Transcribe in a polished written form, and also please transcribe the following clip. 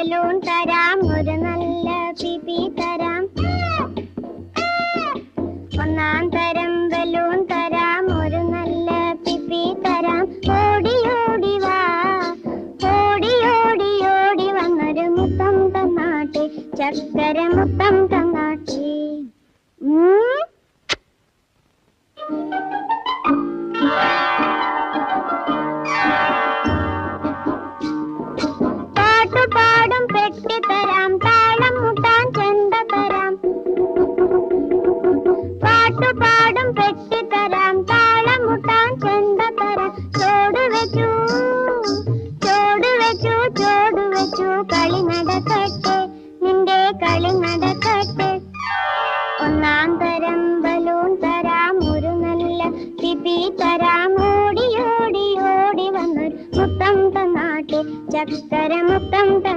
Balloon തരാം, ഒരു നല്ല പിപി തരാം. ഒന്നാം തരം ബലൂൺ തരാം, ഒരു നല്ല പിപി തരാം. ഓടി ഓടി വാ, ഓടി ഓടി ഓടി വന്നൊരു മുത്തം തന്നാട്ടെ, ചക്കര മുത്തം തന്നാട്ടെ. പാട്ടുപാടും പെട്ടി തരാം, താളം മുട്ടാൻ ചെണ്ട തരാം. പാട്ടുപാടും പെട്ടി തരാം, താളം മുട്ടാൻ ചെണ്ട തരാം. ചോട് വെച്ചു ചോട് വെച്ചു ചോട് വെച്ചു, കളി നടക്കട്ടെ, നിന്റെ കളി നടക്കട്ടെ. ഒന്നാം